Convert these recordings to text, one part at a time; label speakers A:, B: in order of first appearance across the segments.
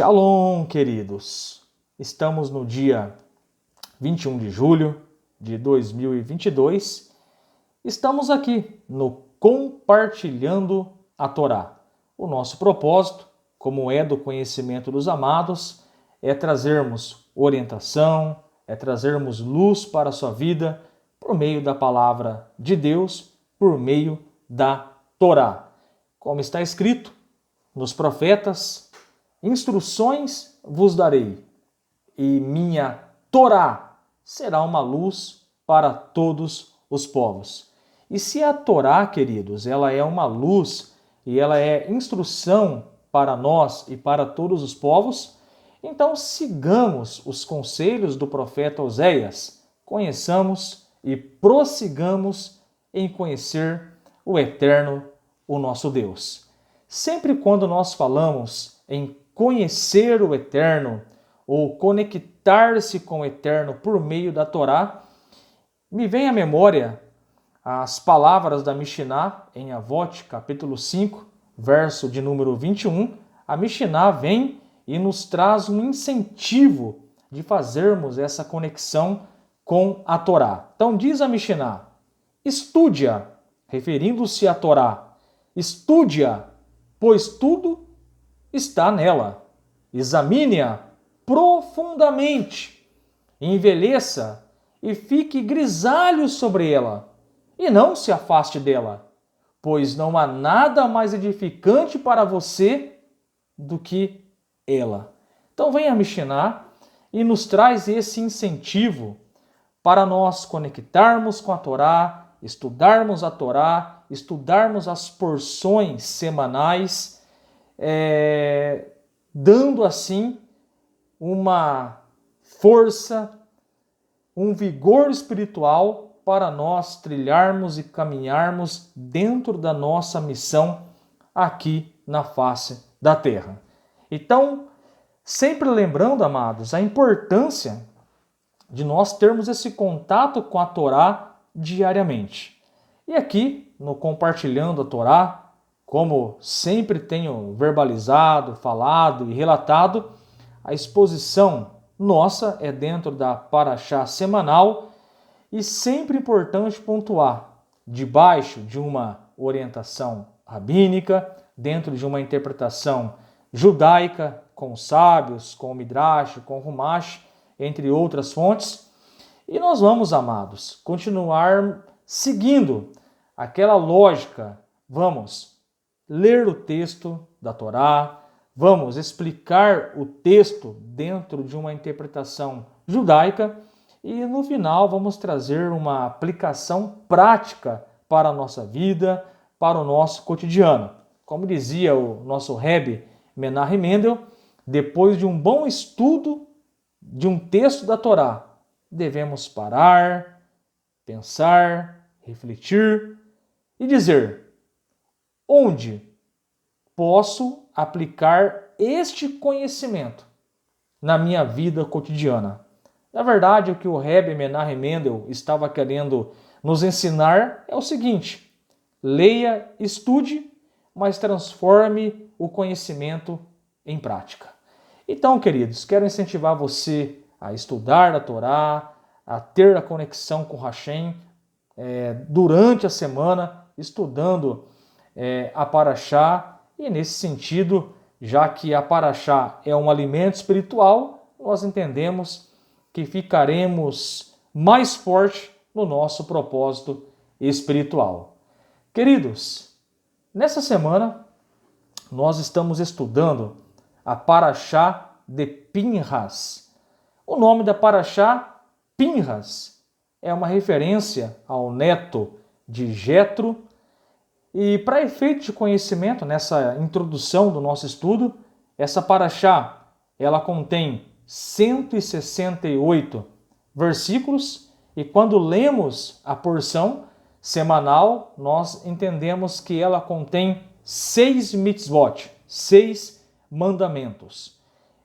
A: Shalom, queridos! Estamos no dia 21 de julho de 2022. Estamos aqui no Compartilhando a Torá. O nosso propósito, como é do conhecimento dos amados, é trazermos orientação, é trazermos luz para a sua vida por meio da palavra de Deus, por meio da Torá. Como está escrito nos profetas, instruções vos darei, e minha Torá será uma luz para todos os povos. E se a Torá, queridos, ela é uma luz e ela é instrução para nós e para todos os povos, então sigamos os conselhos do profeta Oséias, conheçamos e prossigamos em conhecer o Eterno, o nosso Deus. Sempre quando nós falamos em conhecer o Eterno ou conectar-se com o Eterno por meio da Torá, me vem à memória as palavras da Mishiná em Avot, capítulo 5, verso de número 21. A Mishiná vem e nos traz um incentivo de fazermos essa conexão com a Torá. Então diz a Mishiná: estude-a, referindo-se à Torá, estude-a, pois tudo está nela. Examine-a profundamente, envelheça e fique grisalho sobre ela, e não se afaste dela, pois não há nada mais edificante para você do que ela. Então vem a Mishiná e nos traz esse incentivo para nós conectarmos com a Torá, estudarmos a Torá, estudarmos as porções semanais, dando assim uma força, um vigor espiritual para nós trilharmos e caminharmos dentro da nossa missão aqui na face da terra. Então, sempre lembrando, amados, a importância de nós termos esse contato com a Torá diariamente. E aqui, no Compartilhando a Torá, como sempre tenho verbalizado, falado e relatado, a exposição nossa é dentro da Parashá semanal e sempre importante pontuar, debaixo de uma orientação rabínica, dentro de uma interpretação judaica, com sábios, com o Midrash, com o Rumash, entre outras fontes. E nós vamos, amados, continuar seguindo aquela lógica. Vamos ler o texto da Torá, vamos explicar o texto dentro de uma interpretação judaica e no final vamos trazer uma aplicação prática para a nossa vida, para o nosso cotidiano. Como dizia o nosso Rebbe Menahem Mendel, depois de um bom estudo de um texto da Torá, devemos parar, pensar, refletir e dizer: onde posso aplicar este conhecimento na minha vida cotidiana? Na verdade, o que o Rebbe Menahem Mendel estava querendo nos ensinar é o seguinte: leia, estude, mas transforme o conhecimento em prática. Então, queridos, quero incentivar você a estudar a Torá, a ter a conexão com Hashem durante a semana, estudando a Parashá, e nesse sentido, já que a Parashá é um alimento espiritual, nós entendemos que ficaremos mais fortes no nosso propósito espiritual. Queridos, nessa semana nós estamos estudando a Parashá de Pinhas. O nome da Parashá, Pinhas, é uma referência ao neto de Jetro. E para efeito de conhecimento, nessa introdução do nosso estudo, essa Parashá, ela contém 168 versículos, e quando lemos a porção semanal, nós entendemos que ela contém 6 mitzvot, 6 mandamentos.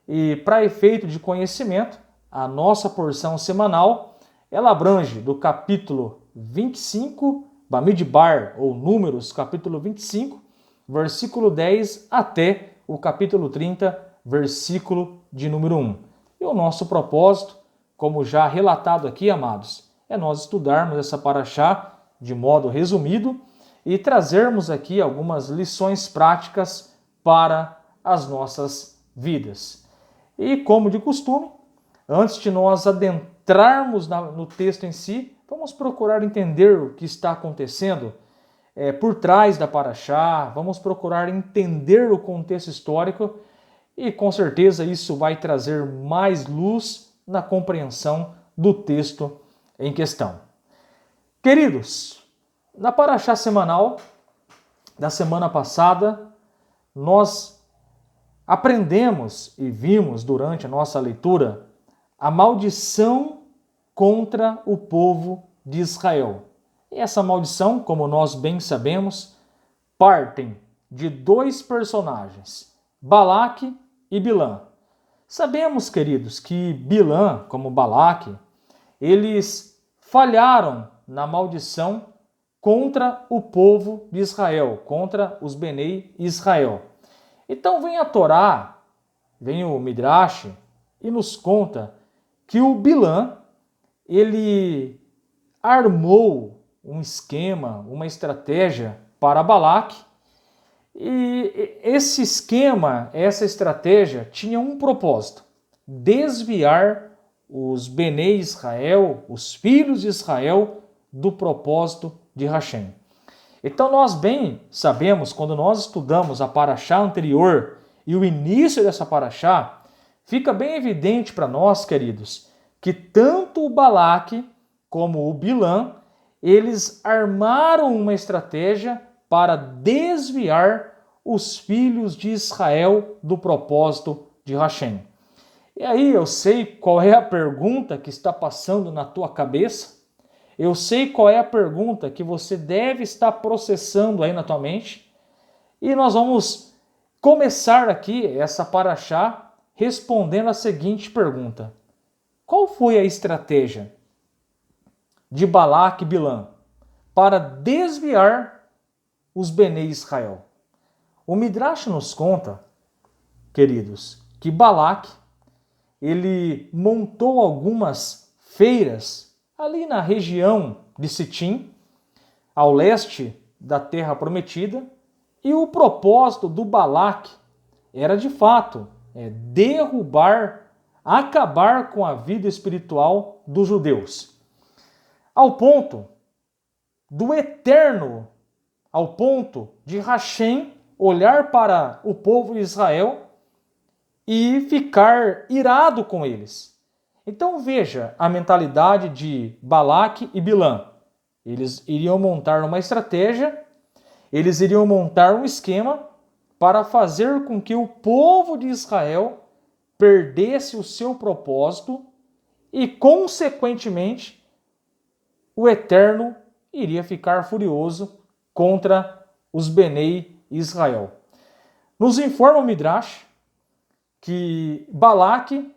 A: E para efeito de conhecimento, a nossa porção semanal, ela abrange do capítulo 25, Bamidbar, ou Números, capítulo 25, versículo 10, até o capítulo 30, versículo de número 1. E o nosso propósito, como já relatado aqui, amados, é nós estudarmos essa paraxá de modo resumido e trazermos aqui algumas lições práticas para as nossas vidas. E como de costume, antes de nós adentrarmos no texto em si, vamos procurar entender o que está acontecendo por trás da paraxá, vamos procurar entender o contexto histórico e com certeza isso vai trazer mais luz na compreensão do texto em questão. Queridos, na paraxá semanal da semana passada, nós aprendemos e vimos durante a nossa leitura a maldição contra o povo de Israel. E essa maldição, como nós bem sabemos, partem de dois personagens, Balaque e Bilã. Sabemos, queridos, que Bilã, como Balaque, eles falharam na maldição contra o povo de Israel, contra os Benei Israel. Então vem a Torá, vem o Midrash e nos conta que o Bilã, ele armou um esquema, uma estratégia para Balaque, e esse esquema, essa estratégia tinha um propósito: desviar os Benei Israel, os filhos de Israel, do propósito de Hashem. Então nós bem sabemos, quando nós estudamos a paraxá anterior e o início dessa paraxá, fica bem evidente para nós, queridos, que tanto o Balaque como o Bilã, eles armaram uma estratégia para desviar os filhos de Israel do propósito de Hashem. E aí eu sei qual é a pergunta que está passando na tua cabeça, eu sei qual é a pergunta que você deve estar processando aí na tua mente, e nós vamos começar aqui essa paraxá respondendo a seguinte pergunta: qual foi a estratégia de Balaque e Bilã para desviar os Benei Israel? O Midrash nos conta, queridos, que Balaque, ele montou algumas feiras ali na região de Sitim, ao leste da Terra Prometida, e o propósito do Balaque era de fato derrubar, acabar com a vida espiritual dos judeus, ao ponto do Eterno, ao ponto de Hashem olhar para o povo de Israel e ficar irado com eles. Então veja a mentalidade de Balaque e Bilã. Eles iriam montar uma estratégia, eles iriam montar um esquema para fazer com que o povo de Israel perdesse o seu propósito e, consequentemente, o Eterno iria ficar furioso contra os Benei Israel. Nos informa o Midrash que Balaque,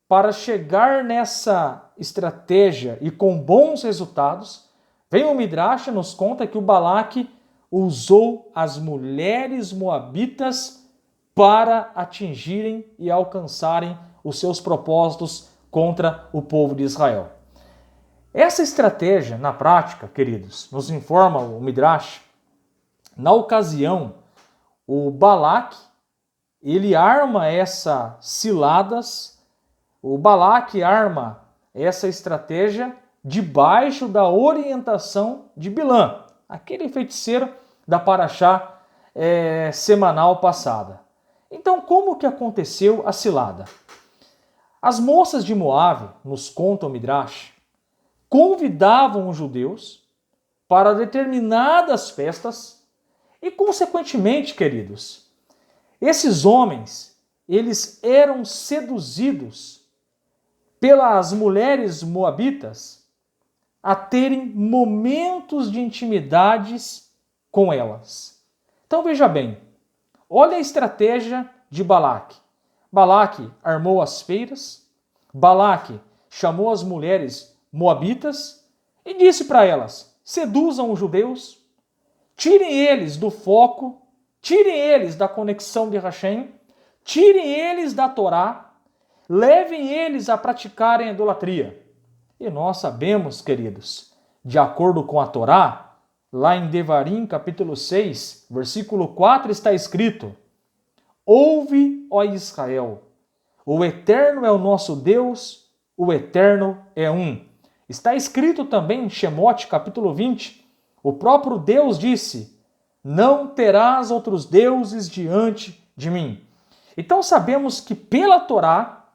A: para chegar nessa estratégia e com bons resultados, vem o Midrash e nos conta que o Balaque usou as mulheres moabitas para atingirem e alcançarem os seus propósitos contra o povo de Israel. Essa estratégia, na prática, queridos, nos informa o Midrash, na ocasião, o Balaque, ele arma essas ciladas, o Balaque arma essa estratégia debaixo da orientação de Bilã, aquele feiticeiro da paraxá semanal passada. Então, como que aconteceu a cilada? As moças de Moabe, nos conta o Midrash, convidavam os judeus para determinadas festas e, consequentemente, queridos, esses homens, eles eram seduzidos pelas mulheres moabitas a terem momentos de intimidades com elas. Então veja bem, olha a estratégia de Balaque. Balaque armou as feiras, Balaque chamou as mulheres moabitas e disse para elas: seduzam os judeus, tirem eles do foco, tirem eles da conexão de Hashem, tirem eles da Torá, levem eles a praticarem a idolatria. E nós sabemos, queridos, de acordo com a Torá, lá em Devarim, capítulo 6, versículo 4, está escrito: Ouve, ó Israel, o Eterno é o nosso Deus, o Eterno é um. Está escrito também em Shemote, capítulo 20, o próprio Deus disse: Não terás outros deuses diante de mim. Então sabemos que pela Torá,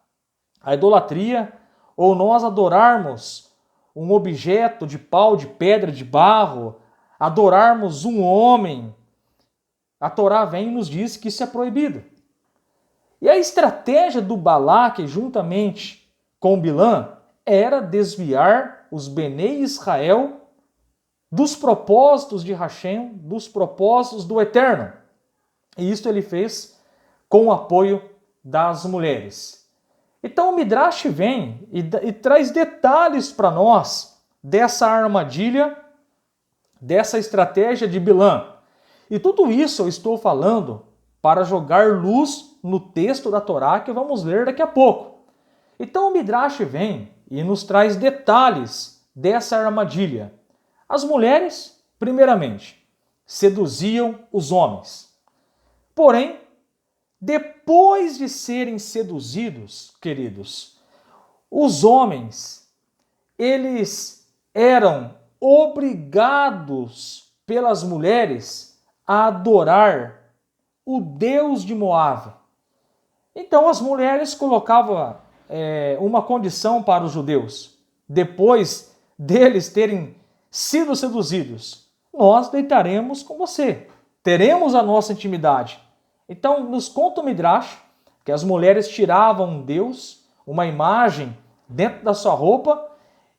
A: a idolatria, ou nós adorarmos um objeto de pau, de pedra, de barro, adorarmos um homem, a Torá vem e nos diz que isso é proibido. E a estratégia do Balaque, juntamente com Bilã, era desviar os Benei Israel dos propósitos de Hashem, dos propósitos do Eterno. E isso ele fez com o apoio das mulheres. Então o Midrash vem e traz detalhes para nós dessa armadilha, dessa estratégia de Bilã. E tudo isso eu estou falando para jogar luz no texto da Torá que vamos ler daqui a pouco. Então o Midrash vem e nos traz detalhes dessa armadilha. As mulheres, primeiramente, seduziam os homens. Porém, depois de serem seduzidos, queridos, os homens, eles eram obrigados pelas mulheres a adorar o Deus de Moabe. Então as mulheres colocavam uma condição para os judeus. Depois deles terem sido seduzidos, nós deitaremos com você, teremos a nossa intimidade. Então nos conta o Midrash que as mulheres tiravam um Deus, uma imagem, dentro da sua roupa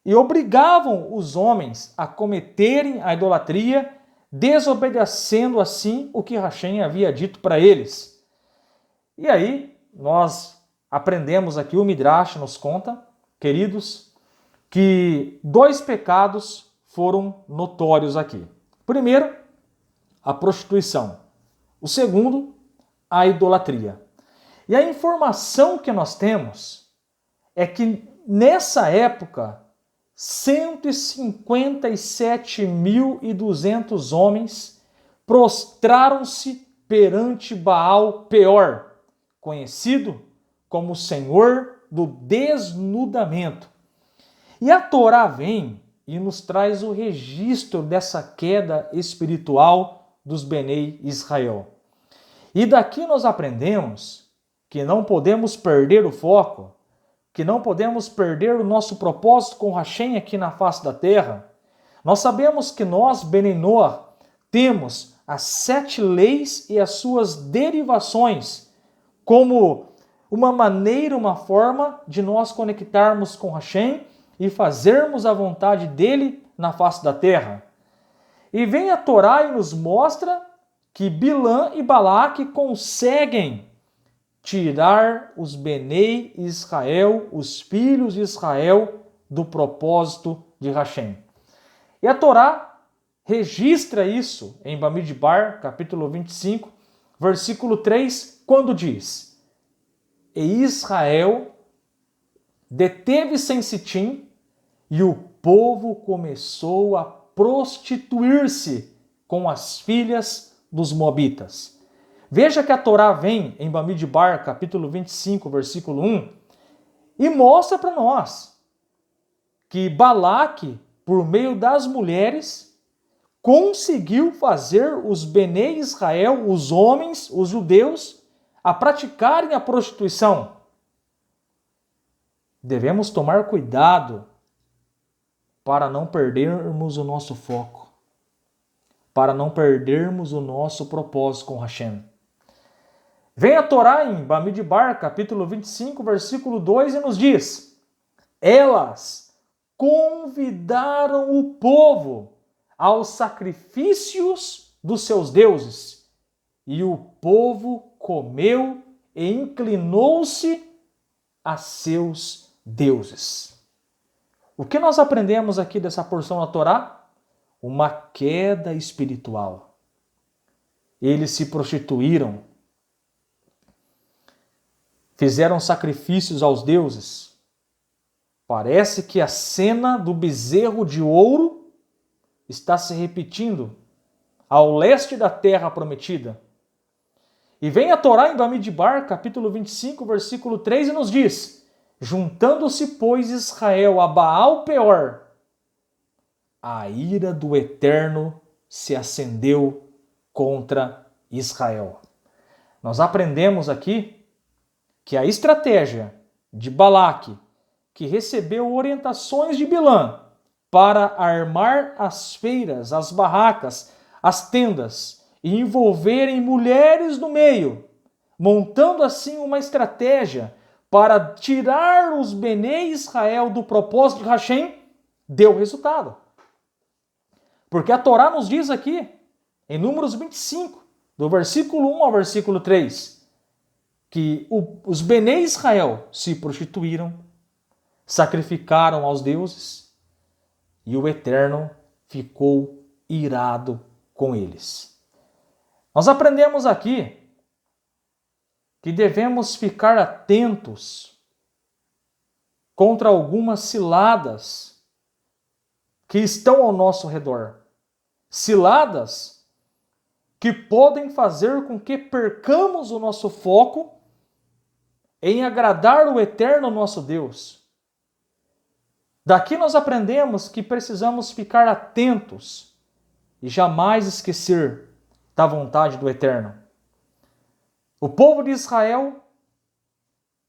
A: e obrigavam os homens a cometerem a idolatria, desobedecendo assim o que Hashem havia dito para eles. E aí nós aprendemos aqui, o Midrash nos conta, queridos, que 2 pecados foram notórios aqui. Primeiro, a prostituição. O segundo, a idolatria. E a informação que nós temos é que nessa época 157.200 homens prostraram-se perante Baal Peor, conhecido como o Senhor do desnudamento. E a Torá vem e nos traz o registro dessa queda espiritual dos Benei Israel. E daqui nós aprendemos que não podemos perder o foco, que não podemos perder o nosso propósito com Hashem aqui na face da terra. Nós sabemos que nós, Benei Noach, temos as 7 leis e as suas derivações como uma maneira, uma forma de nós conectarmos com Hashem e fazermos a vontade dele na face da terra. E vem a Torá e nos mostra que Bilã e Balaque conseguem tirar os Benei Israel, os filhos de Israel, do propósito de Hashem. E a Torá registra isso em Bamidbar, capítulo 25, versículo 3, quando diz: E Israel deteve-se em Sitim, e o povo começou a prostituir-se com as filhas dos moabitas. Veja que a Torá vem em Bamidbar, capítulo 25, versículo 1, e mostra para nós que Balaque, por meio das mulheres, conseguiu fazer os Benei Israel, os homens, os judeus, a praticarem a prostituição. Devemos tomar cuidado para não perdermos o nosso foco, para não perdermos o nosso propósito com Hashem. Vem a Torá em Bamidbar, capítulo 25, versículo 2, e nos diz: Elas convidaram o povo aos sacrifícios dos seus deuses, e o povo comeu e inclinou-se a seus deuses. O que nós aprendemos aqui dessa porção da Torá? Uma queda espiritual. Eles se prostituíram. fizeram sacrifícios aos deuses. Parece que a cena do bezerro de ouro está se repetindo ao leste da terra prometida. E vem a Torá em Bamidbar, capítulo 25, versículo 3, e nos diz: juntando-se, pois, Israel a Baal Peor, a ira do Eterno se acendeu contra Israel. Nós aprendemos aqui que a estratégia de Balaque, que recebeu orientações de Bilã para armar as feiras, as barracas, as tendas e envolverem mulheres no meio, montando assim uma estratégia para tirar os Bené Israel do propósito de Hashem, deu resultado. Porque a Torá nos diz aqui, em Números 25, do versículo 1 ao versículo 3, que os Bené Israel se prostituíram, sacrificaram aos deuses, e o Eterno ficou irado com eles. Nós aprendemos aqui que devemos ficar atentos contra algumas ciladas que estão ao nosso redor. Ciladas que podem fazer com que percamos o nosso foco em agradar o Eterno nosso Deus. Daqui nós aprendemos que precisamos ficar atentos e jamais esquecer da vontade do Eterno. O povo de Israel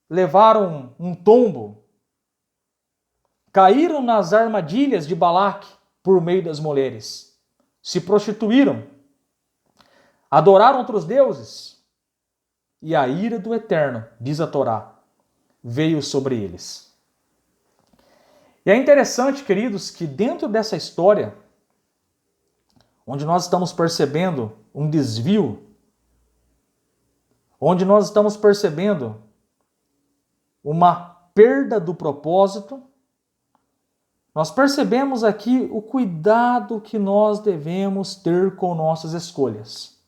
A: levaram um tombo, caíram nas armadilhas de Balaque por meio das mulheres, se prostituíram, adoraram outros deuses, e a ira do Eterno, diz a Torá, veio sobre eles. E é interessante, queridos, que dentro dessa história, onde nós estamos percebendo um desvio, onde nós estamos percebendo uma perda do propósito, nós percebemos aqui o cuidado que nós devemos ter com nossas escolhas.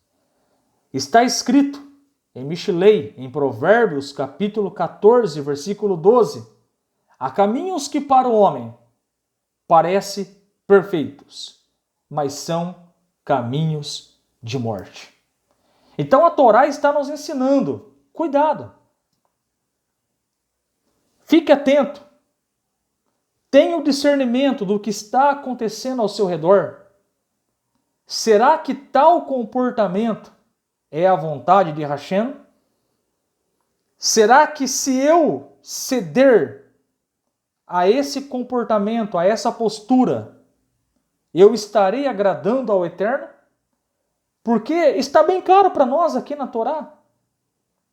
A: Está escrito em Mishlei, em Provérbios, capítulo 14, versículo 12, há caminhos que para o homem parecem perfeitos, mas são caminhos de morte. Então a Torá está nos ensinando, cuidado. Fique atento. Tenha o discernimento do que está acontecendo ao seu redor. Será que tal comportamento é a vontade de Hashem? Será que se eu ceder a esse comportamento, a essa postura, eu estarei agradando ao Eterno? Porque está bem claro para nós aqui na Torá,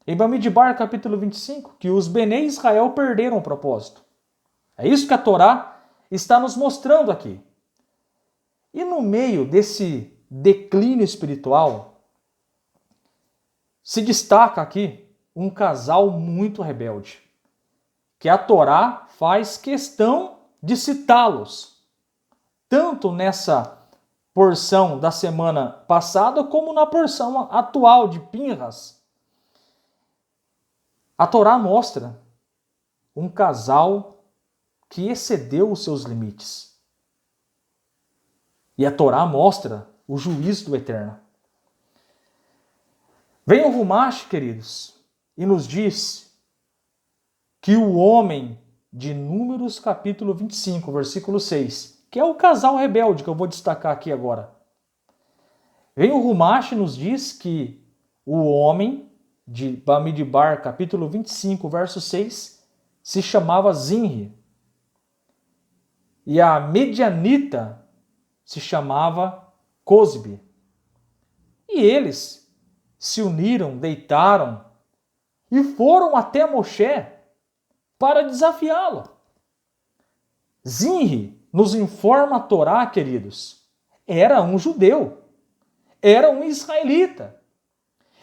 A: em Bamidbar, capítulo 25, que os Bené Israel perderam o propósito. É isso que a Torá está nos mostrando aqui. E no meio desse declínio espiritual, se destaca aqui um casal muito rebelde, que a Torá faz questão de citá-los, tanto nessa porção da semana passada, como na porção atual de Pinhas. A Torá mostra um casal que excedeu os seus limites. E a Torá mostra o juízo do Eterno. Vem o Rumash, queridos, e nos diz que o homem de Números capítulo 25, versículo 6, que é o casal rebelde que eu vou destacar aqui agora. Vem o Rumash e nos diz que o homem de Bamidbar, capítulo 25, verso 6, se chamava Zinri. E a medianita se chamava Cosbe. E eles se uniram, deitaram e foram até Moshe para desafiá-lo. Zinri, nos informa a Torá, queridos, era um judeu, era um israelita.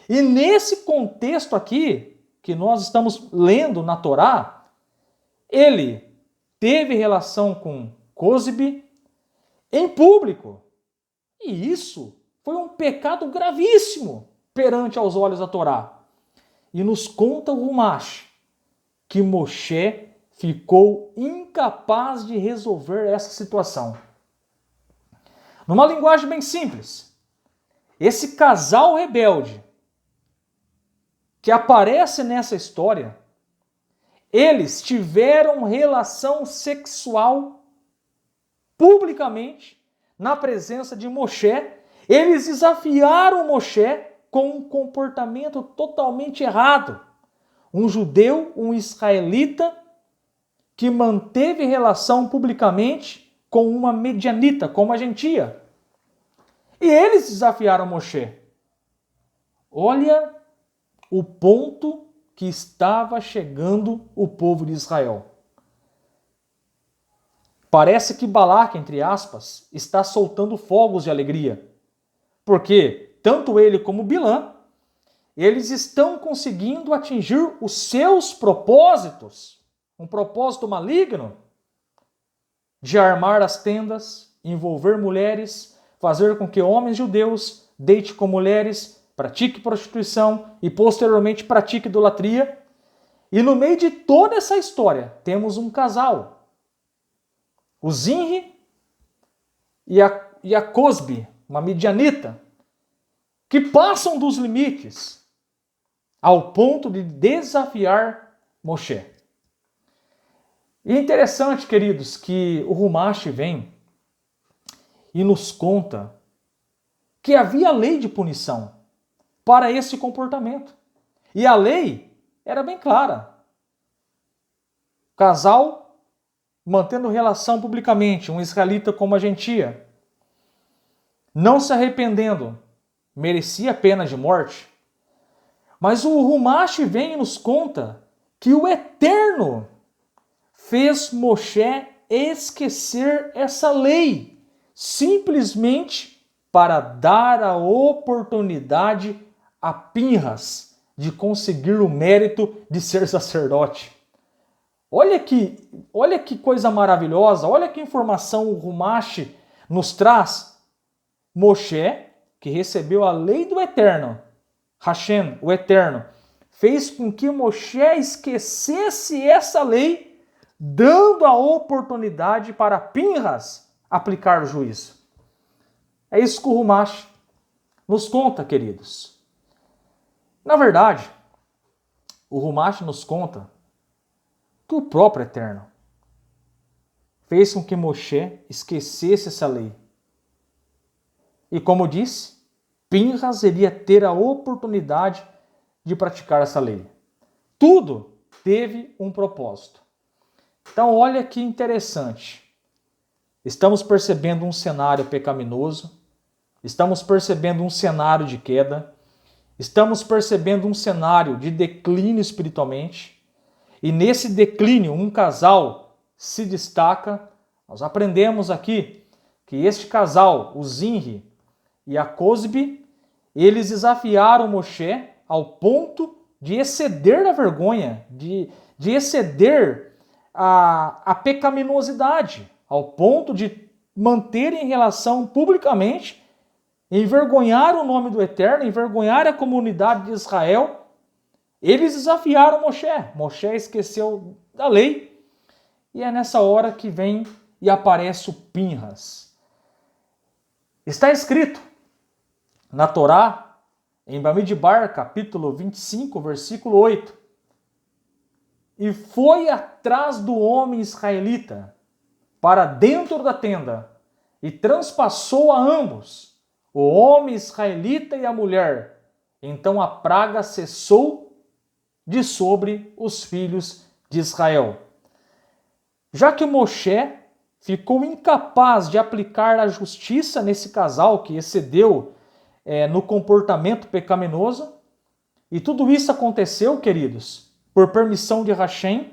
A: E nesse contexto aqui, que nós estamos lendo na Torá, ele teve relação com Cosbe em público. E isso foi um pecado gravíssimo perante aos olhos da Torá. E nos conta o Rumash que Moshe ficou incapaz de resolver essa situação. Numa linguagem bem simples, esse casal rebelde que aparece nessa história, eles tiveram relação sexual publicamente na presença de Moshe. Eles desafiaram Moshe com um comportamento totalmente errado. Um judeu, um israelita, que manteve relação publicamente com uma medianita, com uma gentia. E eles desafiaram Moshe. Olha o ponto que estava chegando o povo de Israel. Parece que Balaque, entre aspas, está soltando fogos de alegria. Porque tanto ele como Bilã, eles estão conseguindo atingir os seus propósitos. Um propósito maligno de armar as tendas, envolver mulheres, fazer com que homens judeus deitem com mulheres, pratique prostituição e posteriormente pratique idolatria. E no meio de toda essa história, temos um casal. O Zinri e a Cosbi, uma midianita, que passam dos limites ao ponto de desafiar Moshe. E é interessante, queridos, que o Humash vem e nos conta que havia lei de punição para esse comportamento. E a lei era bem clara. Casal mantendo relação publicamente, um israelita com uma gentia, não se arrependendo, merecia pena de morte. Mas o Humash vem e nos conta que o Eterno fez Moshe esquecer essa lei, simplesmente para dar a oportunidade a Pinhas de conseguir o mérito de ser sacerdote. Olha que coisa maravilhosa, olha que informação o Humash nos traz. Moshe, que recebeu a lei do Eterno, Hashem, o Eterno, fez com que Moshe esquecesse essa lei, dando a oportunidade para Pinhas aplicar o juízo. É isso que o Humash nos conta, queridos. Na verdade, o Humash nos conta que o próprio Eterno fez com que Moshe esquecesse essa lei. E como disse, Pinhas iria ter a oportunidade de praticar essa lei. Tudo teve um propósito. Então olha que interessante. Estamos percebendo um cenário pecaminoso, estamos percebendo um cenário de queda, estamos percebendo um cenário de declínio espiritualmente, e nesse declínio um casal se destaca. Nós aprendemos aqui que este casal, o Zinri e a Cosbi, eles desafiaram Moshe ao ponto de exceder a vergonha, de exceder a pecaminosidade, ao ponto de manterem relação publicamente, envergonhar o nome do Eterno, envergonhar a comunidade de Israel. Eles desafiaram Moshe. Moshe esqueceu da lei. E é nessa hora que vem e aparece o Pinhas. Está escrito na Torá, em Bamidbar, capítulo 25, versículo 8. E foi atrás do homem israelita, para dentro da tenda, e transpassou a ambos, o homem israelita e a mulher. Então a praga cessou de sobre os filhos de Israel. Já que Moshe ficou incapaz de aplicar a justiça nesse casal que excedeu no comportamento pecaminoso, e tudo isso aconteceu, queridos, por permissão de Hashem.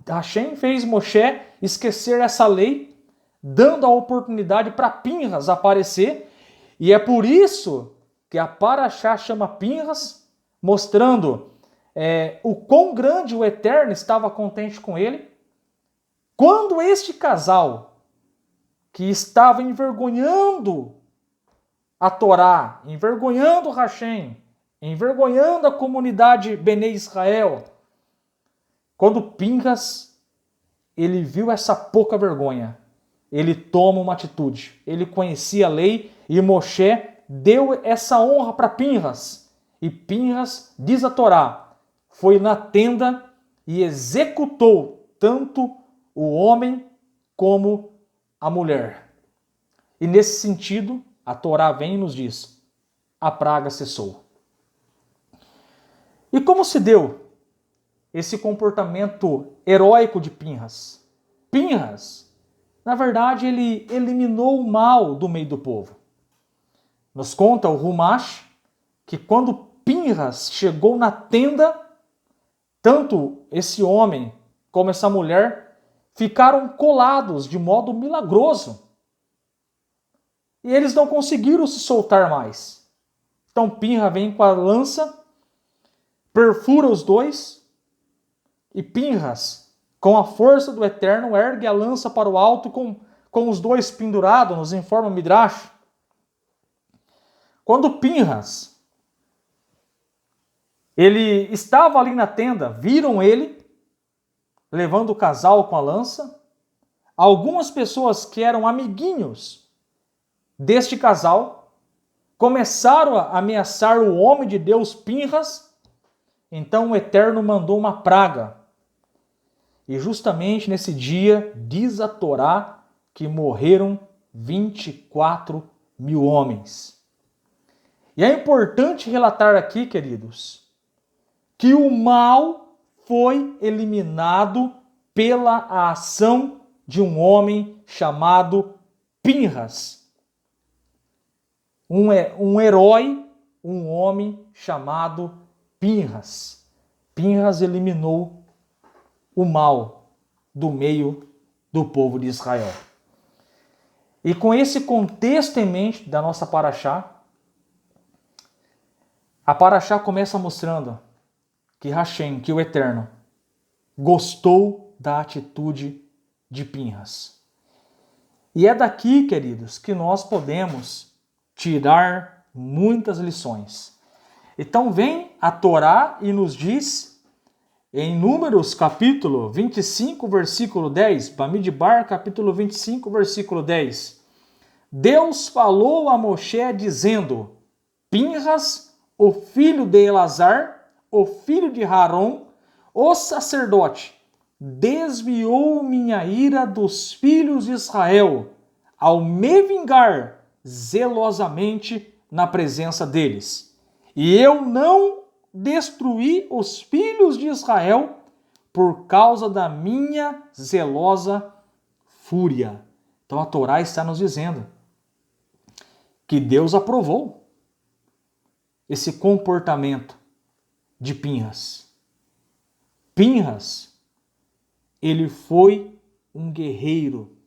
A: Hashem fez Moshe esquecer essa lei, dando a oportunidade para Pinhas aparecer, e é por isso que a Parashá chama Pinhas, mostrando o quão grande o Eterno estava contente com ele. Quando este casal, que estava envergonhando a Torá, envergonhando Hashem, envergonhando a comunidade Bnei Israel, quando Pinhas ele viu essa pouca vergonha, ele toma uma atitude. Ele conhecia a lei e Moshe deu essa honra para Pinhas. E Pinhas, diz a Torá, foi na tenda e executou tanto o homem como a mulher. E nesse sentido, a Torá vem e nos diz, a praga cessou. E como se deu esse comportamento heróico de Pinhas? Pinhas, na verdade, ele eliminou o mal do meio do povo. Nos conta o Humash que quando Pinhas chegou na tenda, tanto esse homem como essa mulher ficaram colados de modo milagroso. E eles não conseguiram se soltar mais. Então Pinhas vem com a lança, perfura os dois, e Pinhas, com a força do Eterno, ergue a lança para o alto com os dois pendurados, nos informa o Midrash. Quando Pinhas ele estava ali na tenda, viram ele levando o casal com a lança. Algumas pessoas que eram amiguinhos deste casal começaram a ameaçar o homem de Deus Pinhas. Então o Eterno mandou uma praga. E justamente nesse dia, diz a Torá, que morreram 24 mil homens. E é importante relatar aqui, queridos, que o mal foi eliminado pela ação de um homem chamado Pinhas. Um herói, um homem chamado Pinhas. Pinhas eliminou o mal do meio do povo de Israel. E com esse contexto em mente da nossa paraxá, a paraxá começa mostrando que Hashem, que o Eterno, gostou da atitude de Pinhas. E é daqui, queridos, que nós podemos tirar muitas lições. Então vem a Torá e nos diz, em Números capítulo 25, versículo 10, Bamidbar capítulo 25, versículo 10, Deus falou a Moshe dizendo, Pinhas, o filho de Elazar, o filho de Haron, o sacerdote, desviou minha ira dos filhos de Israel, ao me vingar zelosamente na presença deles. E eu não destruí os filhos de Israel por causa da minha zelosa fúria. Então a Torá está nos dizendo que Deus aprovou esse comportamento de Pinhas. Pinhas, ele foi um guerreiro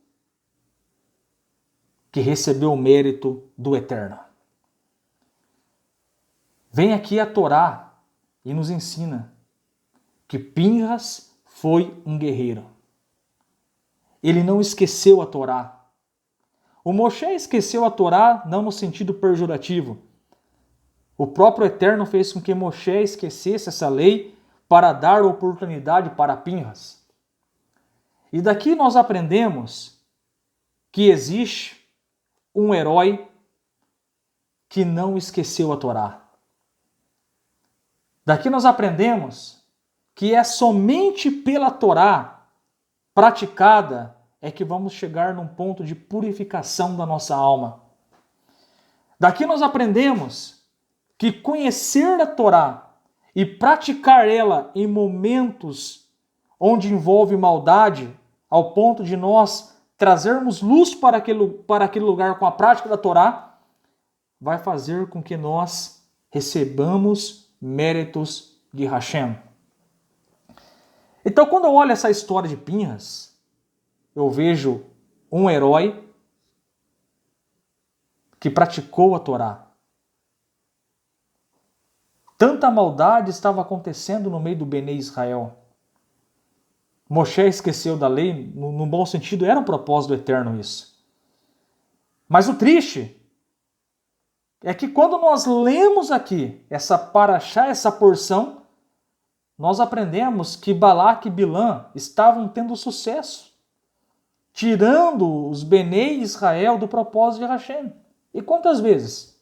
A: que recebeu o mérito do Eterno. Vem aqui a Torá e nos ensina que Pinhas foi um guerreiro. Ele não esqueceu a Torá. O Moshe esqueceu a Torá não no sentido pejorativo. O próprio Eterno fez com que Moshe esquecesse essa lei para dar oportunidade para Pinhas. E daqui nós aprendemos que existe um herói que não esqueceu a Torá. Daqui nós aprendemos que é somente pela Torá praticada é que vamos chegar num ponto de purificação da nossa alma. Daqui nós aprendemos que conhecer a Torá e praticar ela em momentos onde envolve maldade, ao ponto de nós trazermos luz para aquele lugar com a prática da Torá, vai fazer com que nós recebamos méritos de Hashem. Então, quando eu olho essa história de Pinhas, eu vejo um herói que praticou a Torá. Tanta maldade estava acontecendo no meio do Bnei Israel. Moshe esqueceu da lei, no bom sentido, era um propósito eterno isso. Mas o triste é que quando nós lemos aqui essa paraxá, essa porção, nós aprendemos que Balaque e Bilã estavam tendo sucesso, tirando os Benei Israel do propósito de Hashem. E quantas vezes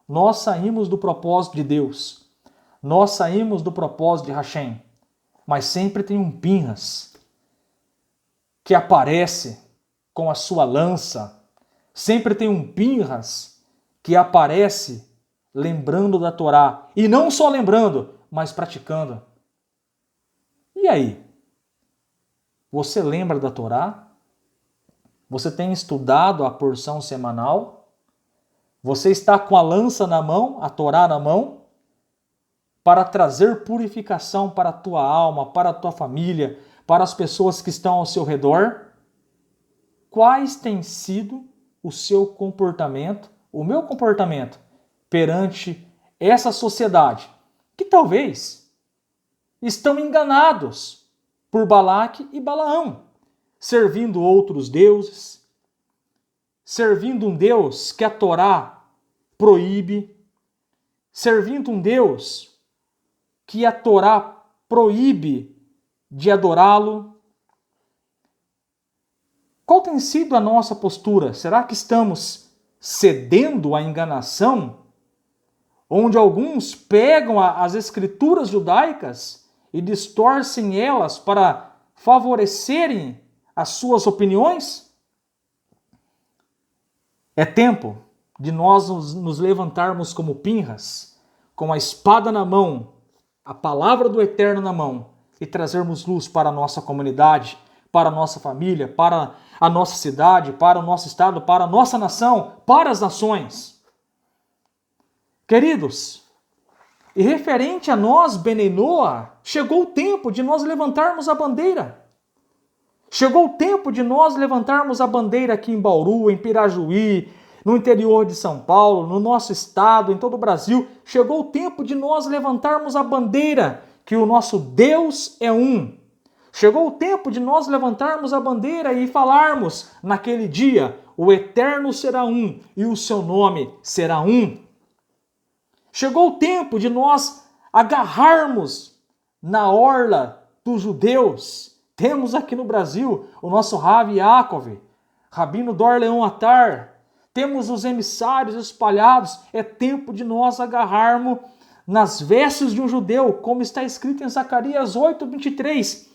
A: nós saímos do propósito de Deus? Nós saímos do propósito de Hashem, mas sempre tem um Pinhas que aparece com a sua lança, sempre tem um Pinhas que aparece lembrando da Torá, e não só lembrando, mas praticando. E aí? Você lembra da Torá? Você tem estudado a porção semanal? Você está com a lança na mão, a Torá na mão, para trazer purificação para a tua alma, para a tua família, para as pessoas que estão ao seu redor? Quais têm sido o seu comportamento, o meu comportamento, perante essa sociedade, que talvez estão enganados por Balaque e Balaão, servindo outros deuses, servindo um Deus que a Torá proíbe, servindo um Deus que a Torá proíbe de adorá-lo. Qual tem sido a nossa postura? Será que estamos cedendo à enganação, onde alguns pegam as escrituras judaicas e distorcem elas para favorecerem as suas opiniões? É tempo de nós nos levantarmos como Pinhas, com a espada na mão, a palavra do Eterno na mão, e trazermos luz para a nossa comunidade, para a nossa família, para a nossa cidade, para o nosso estado, para a nossa nação, para as nações. Queridos, e referente a nós, Benei Noach, chegou o tempo de nós levantarmos a bandeira. Chegou o tempo de nós levantarmos a bandeira aqui em Bauru, em Pirajuí, no interior de São Paulo, no nosso estado, em todo o Brasil. Chegou o tempo de nós levantarmos a bandeira que o nosso Deus é um. Chegou o tempo de nós levantarmos a bandeira e falarmos naquele dia: o Eterno será um e o seu nome será um. Chegou o tempo de nós agarrarmos na orla dos judeus. Temos aqui no Brasil o nosso Rav Yaakov, Rabino Dor Leon Atar. Temos os emissários espalhados. É tempo de nós agarrarmos nas vestes de um judeu, como está escrito em Zacarias 8:23,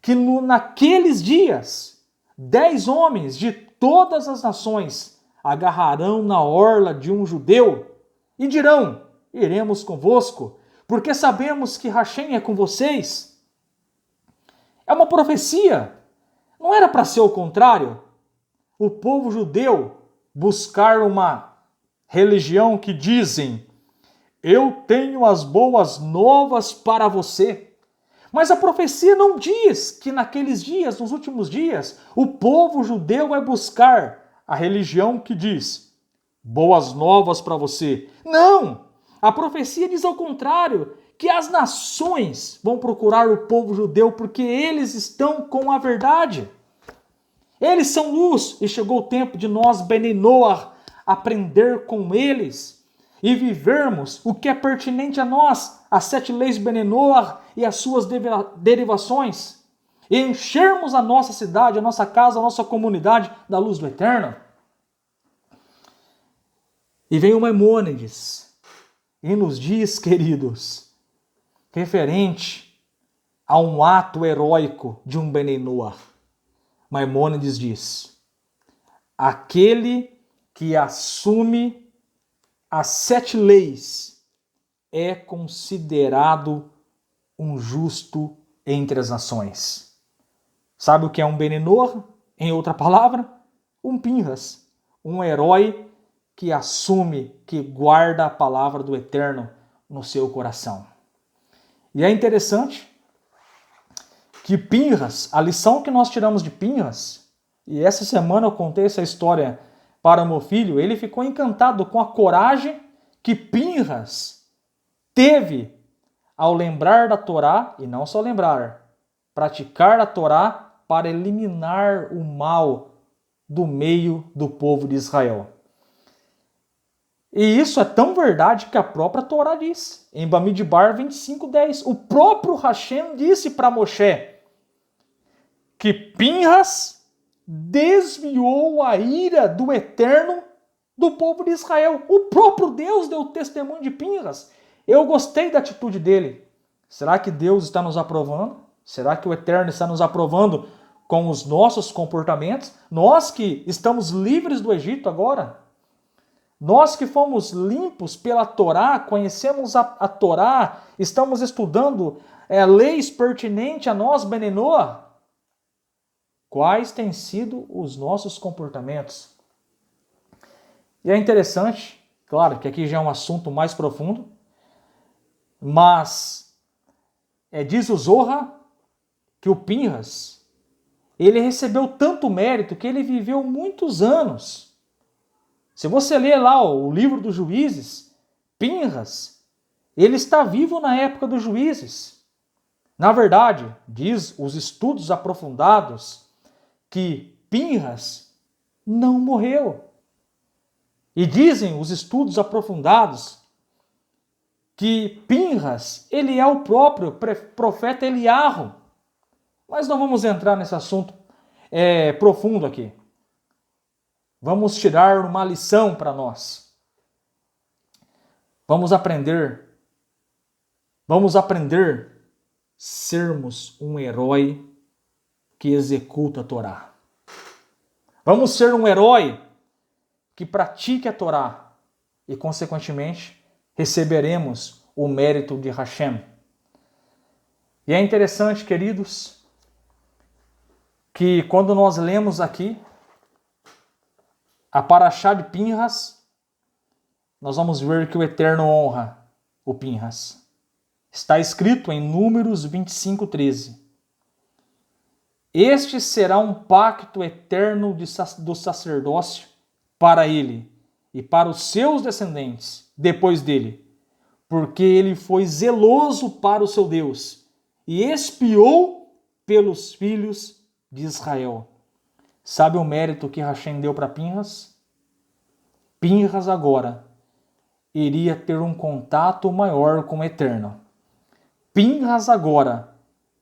A: que naqueles dias 10 homens de todas as nações agarrarão na orla de um judeu e dirão: iremos convosco, porque sabemos que Hashem é com vocês. É uma profecia. Não era para ser o contrário? O povo judeu buscar uma religião que dizem: eu tenho as boas novas para você. Mas a profecia não diz que naqueles dias, nos últimos dias, o povo judeu vai buscar a religião que diz boas novas para você. Não! A profecia diz ao contrário, que as nações vão procurar o povo judeu porque eles estão com a verdade. Eles são luz e chegou o tempo de nós, Benei Noach, aprender com eles e vivermos o que é pertinente a nós, as 7 leis Benei Noach e as suas derivações, e enchermos a nossa cidade, a nossa casa, a nossa comunidade da luz do Eterno. E vem o Maimônides e nos diz, queridos, referente a um ato heróico de um Benei Noach. Maimônides diz: aquele que assume as 7 leis é considerado um justo entre as nações. Sabe o que é um Benei Noach? Em outra palavra, um Pinhas, um herói que assume, que guarda a palavra do Eterno no seu coração. E é interessante que Pinhas, a lição que nós tiramos de Pinhas, e essa semana eu contei essa história para o meu filho, ele ficou encantado com a coragem que Pinhas teve ao lembrar da Torá, e não só lembrar, praticar a Torá para eliminar o mal do meio do povo de Israel. E isso é tão verdade que a própria Torá diz, em Bamidbar 25:10. O próprio Hashem disse para Moshe que Pinhas desviou a ira do Eterno do povo de Israel. O próprio Deus deu testemunho de Pinhas. Eu gostei da atitude dele. Será que Deus está nos aprovando? Será que o Eterno está nos aprovando com os nossos comportamentos? Nós que estamos livres do Egito agora, nós que fomos limpos pela Torá, conhecemos a Torá, estamos estudando leis pertinentes a nós, Benenoa. Quais têm sido os nossos comportamentos? E é interessante, claro que aqui já é um assunto mais profundo, mas diz o Zohar que o Pinhas, ele recebeu tanto mérito que ele viveu muitos anos. Se você ler lá o livro dos Juízes, Pinhas, ele está vivo na época dos Juízes. Na verdade, diz os estudos aprofundados que Pinhas não morreu. E dizem os estudos aprofundados que Pinhas, ele é o próprio profeta Eliarro. Mas não vamos entrar nesse assunto profundo aqui. Vamos tirar uma lição para nós. Vamos aprender sermos um herói que executa a Torá. Vamos ser um herói que pratique a Torá e, consequentemente, receberemos o mérito de Hashem. E é interessante, queridos, que quando nós lemos aqui a Parashá de Pinhas, nós vamos ver que o Eterno honra o Pinhas. Está escrito em Números 25:13. Este será um pacto eterno do sacerdócio para ele e para os seus descendentes depois dele, porque ele foi zeloso para o seu Deus e expiou pelos filhos de Israel. Sabe o mérito que Hashem deu para Pinhas? Pinhas agora iria ter um contato maior com o Eterno. Pinhas agora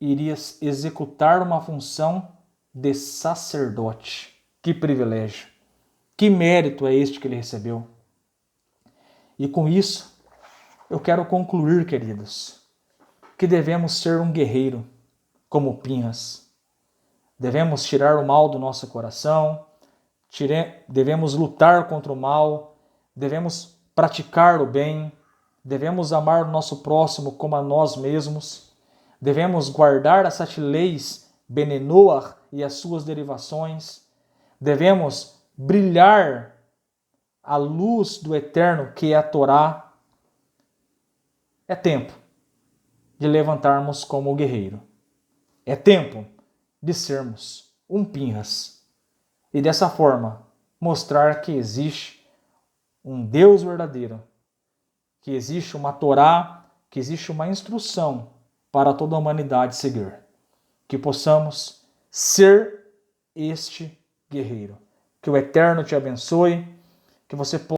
A: iria executar uma função de sacerdote. Que privilégio! Que mérito é este que ele recebeu? E com isso, eu quero concluir, queridos, que devemos ser um guerreiro, como Pinhas. Devemos tirar o mal do nosso coração, devemos lutar contra o mal, devemos praticar o bem, devemos amar o nosso próximo como a nós mesmos, devemos guardar as 7 leis Benenoa e as suas derivações, devemos brilhar a luz do Eterno, que é a Torá. É tempo de levantarmos como guerreiro. É tempo de sermos um Pinhas e dessa forma mostrar que existe um Deus verdadeiro, que existe uma Torá, que existe uma instrução para toda a humanidade seguir. Que possamos ser este guerreiro. Que o Eterno te abençoe, que você possa